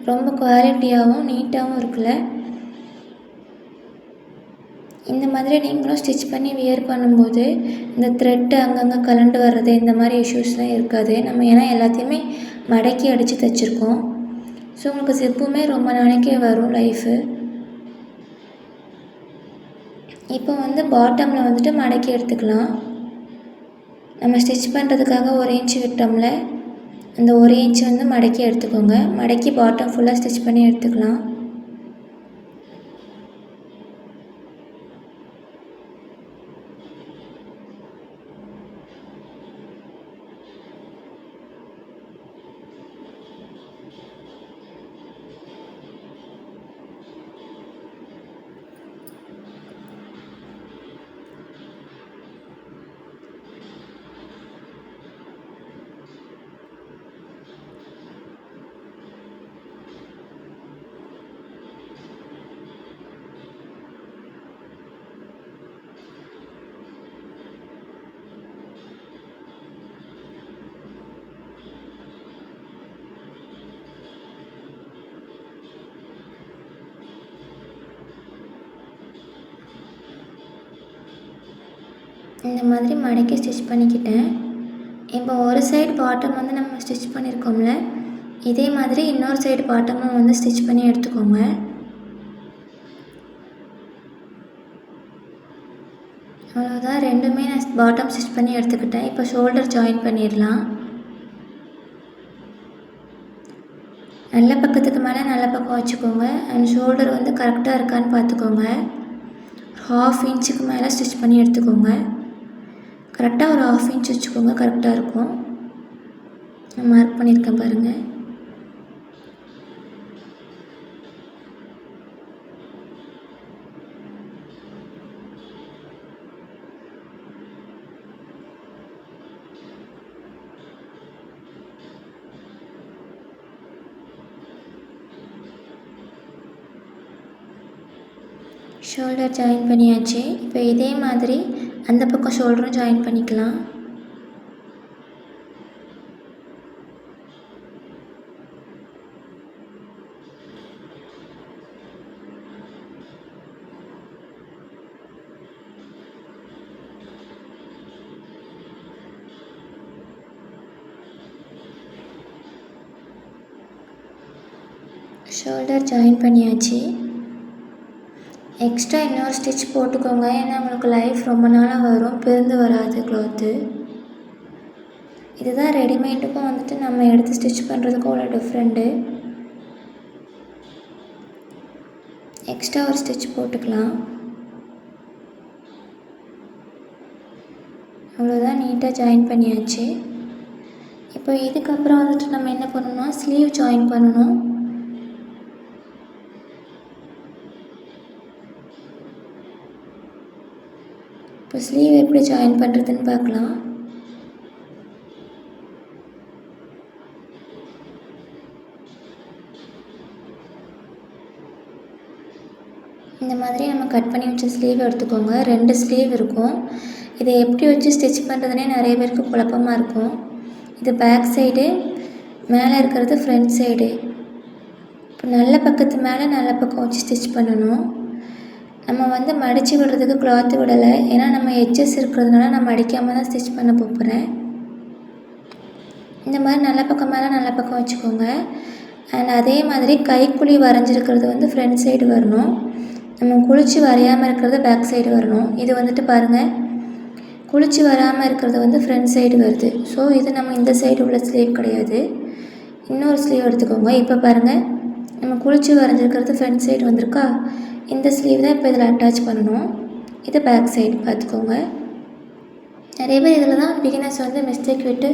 ரொம்ப குவாலிட்டியாகவும் நீட்டாகவும் இருக்குல்ல. இந்த மாதிரி நீங்களும் ஸ்டிச் பண்ணி வியர் பண்ணும்போது இந்த த்ரெட்டு அங்கங்கே கலண்டு வர்றது இந்த மாதிரி இஷ்யூஸ்லாம் இருக்காது. நம்ம ஏன்னா எல்லாத்தையுமே மடக்கி அடித்து தைச்சிருக்கோம். ஸோ உங்களுக்கு ஜிப்புமே ரொம்ப நாளைக்கே வரும் லைஃபு. இப்போ வந்து பாட்டமில் வந்துட்டு மடக்கி எடுத்துக்கலாம். நம்ம ஸ்டிச் பண்ணுறதுக்காக 1 இன்ச் விட்டோம்ல, அந்த 1 இன்ச் வந்து மடக்கி எடுத்துக்கோங்க. மடக்கி பாட்டம் ஃபுல்லாக ஸ்டிச் பண்ணி எடுத்துக்கலாம். இந்த மாதிரி மடக்கி ஸ்டிச் பண்ணிக்கிட்டேன். இப்போ ஒரு சைடு பாட்டம் வந்து நம்ம ஸ்டிச் பண்ணியிருக்கோம்ல, இதே மாதிரி இன்னொரு சைடு பாட்டமும் வந்து ஸ்டிச் பண்ணி எடுத்துக்கோங்க. அவ்வளோதான், ரெண்டுமே நான் பாட்டம் ஸ்டிச் பண்ணி எடுத்துக்கிட்டேன். இப்போ ஷோல்டர் ஜாயின் பண்ணிடலாம். நல்ல பக்கத்துக்கு மேலே நல்ல பக்கம் வச்சுக்கோங்க. அண்ட் ஷோல்டர் வந்து கரெக்டாக இருக்கான்னு பார்த்துக்கோங்க. 1/2 இன்ச்சுக்கு மேலே ஸ்டிச் பண்ணி எடுத்துக்கோங்க. கரெக்டாக ஒரு 1/2 இன்ச் வச்சுக்கோங்க, கரெக்டாக இருக்கும். நான் மார்க் பண்ணியிருக்கேன் பாருங்கள். ஷோல்டர் ஜாயின் பண்ணியாச்சு. இப்போ இதே மாதிரி அந்த பக்கம் ஷோல்டரும் ஜாயின் பண்ணிக்கலாம். ஷோல்டர் ஜாயின் பண்ணியாச்சு. எக்ஸ்ட்ரா இன்னொரு ஸ்டிச் போட்டுக்கோங்க, ஏன்னா உங்களுக்கு லைஃப் ரொம்ப நாளாக வரும், பிரிந்து வராது க்ளாத்து. இதுதான் ரெடிமேடுக்கும் வந்துட்டு நம்ம எடுத்து ஸ்டிச் பண்ணுறதுக்கும் உள்ள டிஃப்ரெண்ட்டு. எக்ஸ்ட்ரா ஒரு ஸ்டிச் போட்டுக்கலாம். அவ்வளோதான், நீட்டாக ஜாயின் பண்ணியாச்சு. இப்போ இதுக்கப்புறம் வந்துட்டு நம்ம என்ன பண்ணணும்னா ஸ்லீவ் ஜாயின் பண்ணணும். இப்போ ஸ்லீவ் எப்படி ஜாயின் பண்ணுறதுன்னு பார்க்கலாம். இந்த மாதிரி நம்ம கட் பண்ணி வச்ச ஸ்லீவ் எடுத்துக்கோங்க. 2 ஸ்லீவ் இருக்கும். இதை எப்படி வச்சு ஸ்டிச் பண்ணுறதுனே நிறைய பேருக்கு குழப்பமாக இருக்கும். இது பேக் சைடு, மேலே இருக்கிறது ஃப்ரண்ட் சைடு. இப்போ நல்ல பக்கத்து மேலே நல்ல பக்கம் வச்சு ஸ்டிச் பண்ணணும். நம்ம வந்து மடித்து விடுறதுக்கு கிளாத்து விடலை, ஏன்னா நம்ம எட்ஜஸ் இருக்கிறதுனால நான் மடிக்காமல் தான் ஸ்டிச் பண்ண போகிறேன். இந்த மாதிரி நல்ல பக்கம் மேலே நல்ல பக்கம் வச்சுக்கோங்க. அண்ட் அதே மாதிரி கைக்குழி வரைஞ்சிருக்கிறது வந்து ஃப்ரண்ட் சைடு வரணும். நம்ம குளிச்சு வரையாமல் இருக்கிறது பேக் சைடு வரணும். இது வந்துட்டு பாருங்கள், குளிச்சு வராமல் இருக்கிறது வந்து ஃப்ரண்ட் சைடு வருது. ஸோ இது நம்ம இந்த சைடு உள்ள ஸ்லீவ் கிடையாது, இன்னொரு ஸ்லீவ் எடுத்துக்கோங்க. இப்போ பாருங்கள், நம்ம குளிச்சு வரைஞ்சிருக்கிறது ஃப்ரண்ட் சைடு வந்திருக்கா. இந்த ஸ்லீவ் தான் இப்போ இதில் அட்டாச் பண்ணணும். இது பேக் சைடு பார்த்துக்கோங்க. நிறைய பேர் இதில் தான் பிகினர்ஸ் வந்து மிஸ்டேக் விட்டு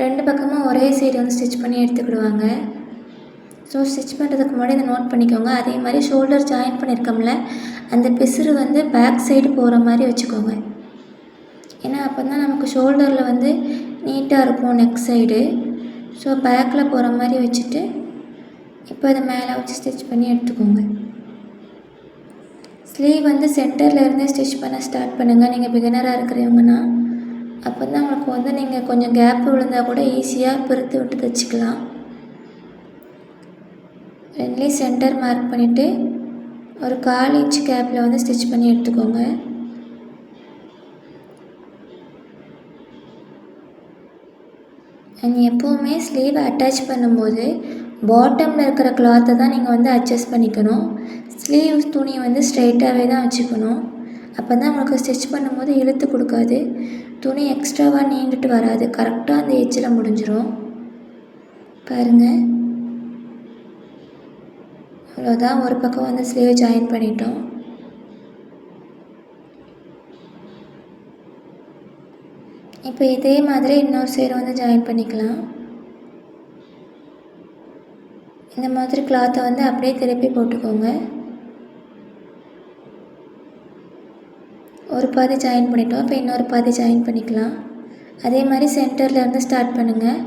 2 பக்கமும் ஒரே சைடு வந்து ஸ்டிச் பண்ணி எடுத்துக்கிடுவாங்க. ஸோ ஸ்டிச் பண்ணுறதுக்கு முன்னாடி இதை நோட் பண்ணிக்கோங்க. அதே மாதிரி ஷோல்டர் ஜாயின் பண்ணியிருக்கோம்ல, அந்த பிசுறு வந்து பேக் சைடு போகிற மாதிரி வச்சுக்கோங்க. ஏன்னா அப்போ தான் நமக்கு ஷோல்டரில் வந்து நீட்டாக இருக்கும் நெக் சைடு. ஸோ பேக்கில் போகிற மாதிரி வச்சுட்டு இப்போ இதை மேலே வச்சு ஸ்டிச் பண்ணி எடுத்துக்கோங்க. ஸ்லீவ் வந்து சென்டரில் இருந்தே ஸ்டிச் பண்ண ஸ்டார்ட் பண்ணுங்கள், நீங்கள் பிகினராக இருக்கிறவங்கன்னா. அப்போ தான் உங்களுக்கு வந்து நீங்கள் கொஞ்சம் கேப் விழுந்தால் கூட ஈஸியாக பிரித்து விட்டு தைச்சிக்கலாம். 2லேயும் சென்டர் மார்க் பண்ணிவிட்டு ஒரு 1/4 இன்ச் கேப்பில் வந்து ஸ்டிச் பண்ணி எடுத்துக்கோங்க. அண்ட் எப்போவுமே ஸ்லீவை அட்டாச் பண்ணும்போது பாட்டமில் இருக்கிற கிளாத்தை தான் நீங்கள் வந்து அட்ஜஸ்ட் பண்ணிக்கணும். ஸ்லீவ் துணியை வந்து ஸ்ட்ரைட்டாகவே தான் வச்சுக்கணும். அப்போ தான் உங்களுக்கு ஸ்டிச் பண்ணும்போது இழுத்து கொடுக்காது, துணி எக்ஸ்ட்ராவாக நீண்டுட்டு வராது, கரெக்டாக அந்த எட்ஜில் முடிஞ்சிடும். பாருங்கள், அவ்வளோதான். ஒரு பக்கம் வந்து ஸ்லீவ் ஜாயின் பண்ணிட்டோம். இப்போ இதே மாதிரி இன்னொரு சைடு வந்து ஜாயின் பண்ணிக்கலாம். இந்த மாதிரி கிளாத்தை வந்து அப்படியே திருப்பி போட்டுக்கோங்க. ஒரு பாதி ஜாயின் பண்ணிட்டோம். இப்போ இன்னொரு பாதி ஜாயின் பண்ணிக்கலாம். அதே மாதிரி சென்டரில் இருந்து ஸ்டார்ட் பண்ணுங்கள்.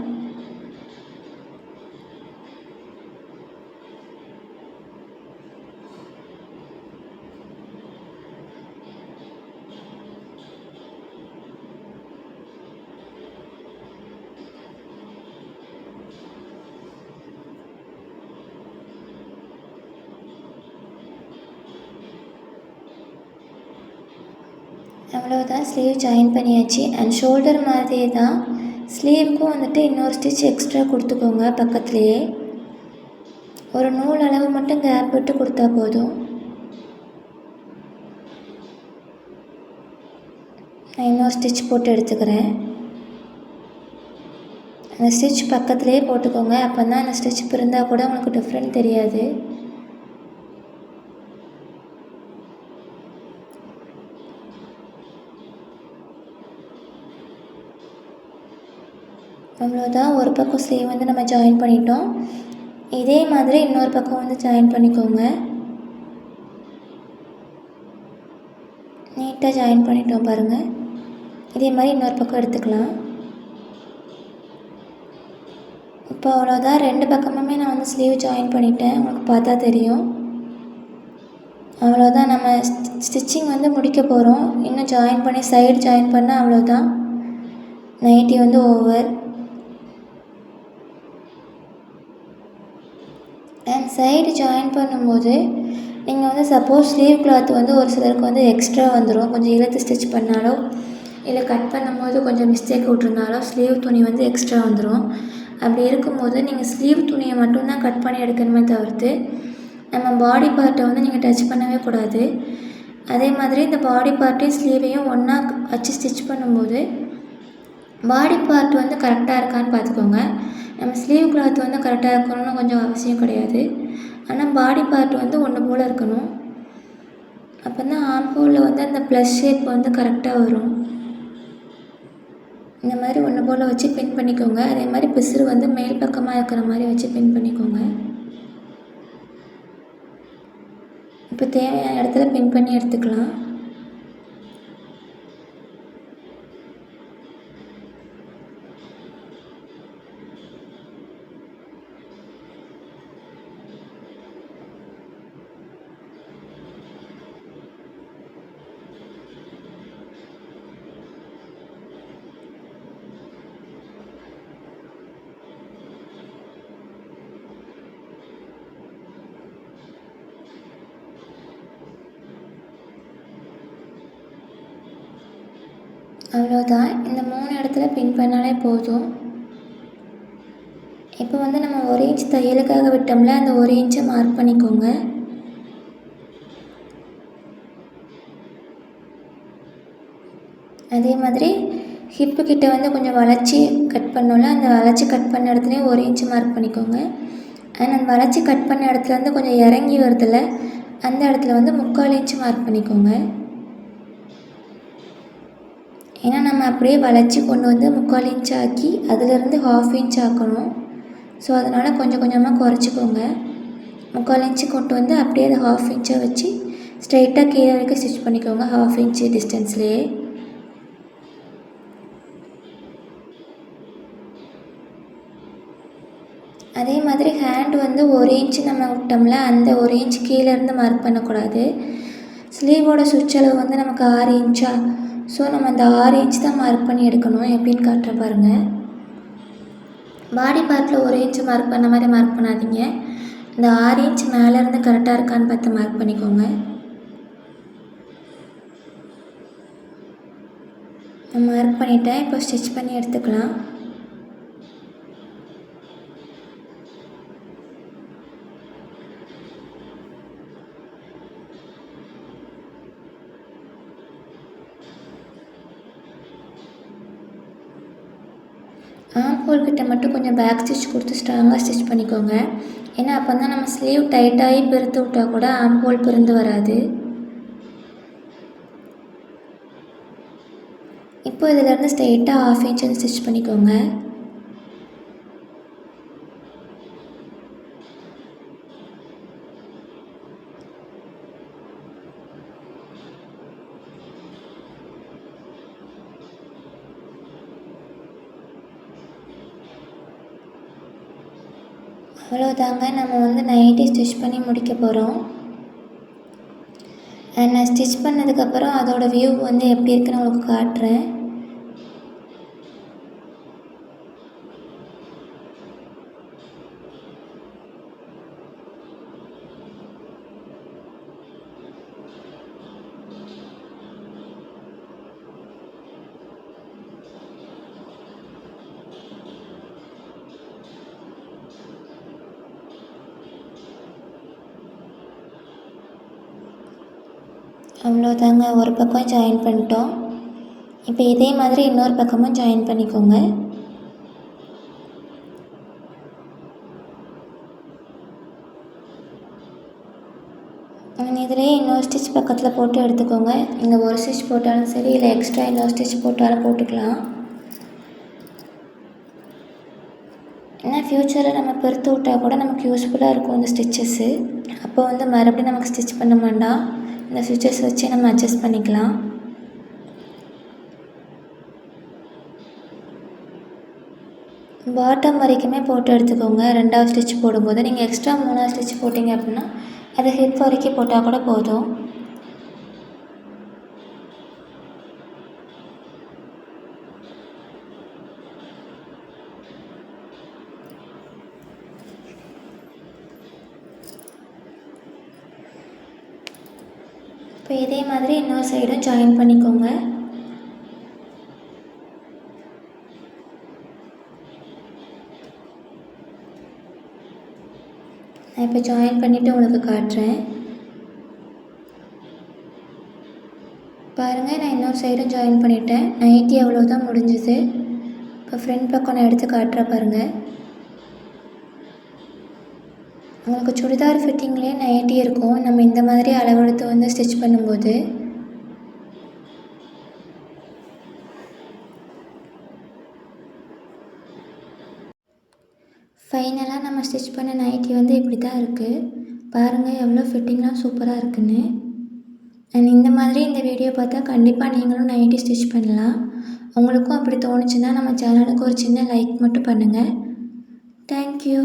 அவ்வளோதான், ஸ்லீவ் ஜாயின் பண்ணியாச்சு. அண்ட் ஷோல்டர் மாதிரியே தான் ஸ்லீவுக்கும் வந்துட்டு இன்னொரு ஸ்டிச் எக்ஸ்ட்ரா கொடுத்துக்கோங்க. பக்கத்துலேயே ஒரு நூல் அளவு மட்டும் கேப் விட்டு கொடுத்தா போதும். நான் இன்னொரு ஸ்டிச் போட்டு எடுத்துக்கிறேன். அந்த ஸ்டிச் பக்கத்துலேயே போட்டுக்கோங்க, அப்போ தான் அந்த ஸ்டிச் பிரிந்தால் கூட உங்களுக்கு டிஃப்ரெண்ட் தெரியாது. அவ்வளோதான், ஒரு பக்கம் ஸ்லீவ் வந்து நம்ம ஜாயின் பண்ணிட்டோம். இதே மாதிரி இன்னொரு பக்கம் வந்து ஜாயின் பண்ணிக்கோங்க. நீட்டாக ஜாயின் பண்ணிட்டோம் பாருங்கள். இதே மாதிரி இன்னொரு பக்கம் எடுத்துக்கலாம். இப்போ அவ்வளோதான், 2 பக்கமுமே நான் வந்து ஸ்லீவ் ஜாயின் பண்ணிட்டேன், உங்களுக்கு பார்த்தா தெரியும். அவ்வளோதான், நம்ம ஸ்டிச்சிங் வந்து முடிக்க போகிறோம். இன்னும் ஜாயின் பண்ணி சைடு ஜாயின் பண்ணால் அவ்வளோதான், நைட்டி வந்து ஓவர். அண்ட் சைடு ஜாயின் பண்ணும்போது நீங்கள் வந்து சப்போஸ் ஸ்லீவ் கிளாத் வந்து ஒரு சிலருக்கு வந்து எக்ஸ்ட்ரா வந்துடும், கொஞ்சம் இழுத்து ஸ்டிச் பண்ணாலோ இல்லை கட் பண்ணும்போது கொஞ்சம் மிஸ்டேக் விட்ருந்தாலோ ஸ்லீவ் துணி வந்து எக்ஸ்ட்ரா வந்துடும். அப்படி இருக்கும்போது நீங்கள் ஸ்லீவ் துணியை மட்டும்தான் கட் பண்ணி எடுக்கணுமே தவிர்த்து நம்ம பாடி பார்ட்டை வந்து நீங்கள் டச் பண்ணவே கூடாது. அதே மாதிரி இந்த பாடி பார்ட்டையும் ஸ்லீவையும் ஒன்றா வச்சு ஸ்டிச் பண்ணும்போது பாடி பார்ட் வந்து கரெக்டாக இருக்கான்னு பார்த்துக்கோங்க. நம்ம ஸ்லீவ் கிளாத் வந்து கரெக்டாக இருக்கணும்னு கொஞ்சம் அவசியம் கிடையாது, ஆனால் பாடி பார்ட் வந்து ஒன்று போல் இருக்கணும். அப்போ தான் ஆம்ஹோலில் வந்து அந்த ப்ளஸ் ஷேப் வந்து கரெக்டாக வரும். இந்த மாதிரி ஒன்று போல் வச்சு பின் பண்ணிக்கோங்க. அதே மாதிரி பிசுறு வந்து மேல் பக்கமாக இருக்கிற மாதிரி வச்சு பின் பண்ணிக்கோங்க. இப்போ தேவையான இடத்துல பின் பண்ணி எடுத்துக்கலாம். அவ்வளோதான், இந்த 3 இடத்துல பின் பண்ணாலே போதும். இப்போ வந்து நம்ம 1 இன்ச் தையலுக்காக விட்டோம்ல, அந்த 1 இன்ச்சை மார்க் பண்ணிக்கோங்க. அதே மாதிரி ஹிப்பு கிட்ட வந்து கொஞ்சம் வளைச்சி கட் பண்ணோம்ல, அந்த வளைச்சி கட் பண்ண இடத்துலையும் 1 இன்ச்சு மார்க் பண்ணிக்கோங்க. அண்ட் அந்த வளைச்சி கட் பண்ண இடத்துலேருந்து கொஞ்சம் இறங்கி வருதுல்ல, அந்த இடத்துல வந்து 3/4 இன்ச்சு மார்க் பண்ணிக்கோங்க. ஏன்னா நம்ம அப்படியே வளைச்சி கொண்டு வந்து 3/4 இன்ச் ஆக்கி அதிலேருந்து 1/2 இன்ச் ஆக்கணும். ஸோ அதனால் கொஞ்சம் கொஞ்சமாக குறைச்சிக்கோங்க. 3/4 இன்ச்சு கொண்டு வந்து அப்படியே அதை 1/2 இன்ச்சாக வச்சு ஸ்ட்ரைட்டாக கீழே வரைக்கும் ஸ்டிச் பண்ணிக்கோங்க, 1/2 இன்ச்சு டிஸ்டன்ஸ்லேயே. அதே மாதிரி ஹேண்ட் வந்து 1 இன்ச்சு நம்ம விட்டோம்ல, அந்த 1 இன்ச் கீழேருந்து மார்க் பண்ணக்கூடாது. ஸ்லீவோட சுற்றளவு வந்து நமக்கு 6 இன்ச்சா, ஸோ நம்ம அந்த 6 இன்ச் தான் மார்க் பண்ணி எடுக்கணும். எப்படின்னு காட்டுற பாருங்கள். பாடி பார்ட்டில் 1 இன்ச்சு மார்க் பண்ண மாதிரி மார்க் பண்ணாதீங்க, இந்த 6 இன்ச் மேலேருந்து கரெக்டாக இருக்கான்னு பார்த்து மார்க் பண்ணிக்கோங்க. நான் மார்க் பண்ணிவிட்டேன், இப்போ ஸ்டிச் பண்ணி எடுத்துக்கலாம். ஆம்ஹோல் கிட்ட மட்டும் கொஞ்சம் பேக் ஸ்டிச் கொடுத்து ஸ்ட்ராங்காக ஸ்டிச் பண்ணிக்கோங்க. ஏன்னா அப்போ தான் நம்ம ஸ்லீவ் டைட்டாகி பிரித்து விட்டால் கூட ஆம்ஹோல் பிரிந்து வராது. இப்போ இதிலேருந்து ஸ்ட்ரெயிட்டாக 1/2 இன்ச் ஸ்டிச் பண்ணிக்கோங்க. அவ்வளோதாங்க, நம்ம வந்து நைட்டி ஸ்டிச் பண்ணி முடிக்க போகிறோம். நான் ஸ்டிச் பண்ணதுக்கப்புறம் அதோடய வியூ வந்து எப்படி இருக்குன்னு உங்களுக்கு காட்டுறேன். அவ்வளோதாங்க, ஒரு பக்கம் ஜாயின் பண்ணிட்டோம். இப்போ இதே மாதிரி இன்னொரு பக்கமும் ஜாயின் பண்ணிக்கோங்க. இதிலே இன்னொரு ஸ்டிச் பக்கத்தில் போட்டு எடுத்துக்கோங்க. நீங்கள் ஒரு ஸ்டிச் போட்டாலும் சரி, இல்லை எக்ஸ்ட்ரா இன்னொரு ஸ்டிச் போட்டாலும் போட்டுக்கலாம். ஏன்னா ஃப்யூச்சரில் நம்ம பெருத்து விட்டால் கூட நமக்கு யூஸ்ஃபுல்லாக இருக்கும் இந்த ஸ்டிச்சஸ்ஸு. அப்போ வந்து மறுபடியும் நமக்கு ஸ்டிச் பண்ண வேண்டாம், இந்த ஸ்டிச்சஸ் வச்சு நம்ம அட்ஜஸ்ட் பண்ணிக்கலாம். பாட்டம் வரைக்குமே போட்டு எடுத்துக்கோங்க. 2வது ஸ்டிச் போடும்போது நீங்கள் எக்ஸ்ட்ரா 3வது ஸ்டிச் போட்டிங்க அப்படின்னா அது ஹிப் வரைக்கும் போட்டால் கூட போதும். இப்போ இதே மாதிரி இன்னொரு சைடும் ஜாயின் பண்ணிக்கோங்க. நான் இப்போ ஜாயின் பண்ணிவிட்டு உங்களுக்கு காட்டுறேன். பாருங்கள், நான் இன்னொரு சைடும் ஜாயின் பண்ணிட்டேன். நைட்டி அவ்வளோதான் முடிஞ்சுது. இப்போ ஃப்ரண்ட் பக்கம் நான் எடுத்து காட்டுறேன் பாருங்கள். உங்களுக்கு சுடிதார் ஃபிட்டிங்லேயே நைட்டி இருக்கும். நம்ம இந்த மாதிரி அளவெடுத்து வந்து ஸ்டிச் பண்ணும்போது ஃபைனலாக நம்ம ஸ்டிச் பண்ண நைட்டி வந்து இப்படி தான் இருக்குது. பாருங்கள் எவ்வளோ ஃபிட்டிங்லாம் சூப்பராக இருக்குன்னு. அண்ட் இந்த மாதிரி இந்த வீடியோ பார்த்தா கண்டிப்பாக நீங்களும் நைட்டி ஸ்டிச் பண்ணலாம். உங்களுக்கும் அப்படி தோணுச்சுன்னா நம்ம சேனலுக்கு ஒரு சின்ன லைக் மட்டும் பண்ணுங்கள். தேங்க்யூ.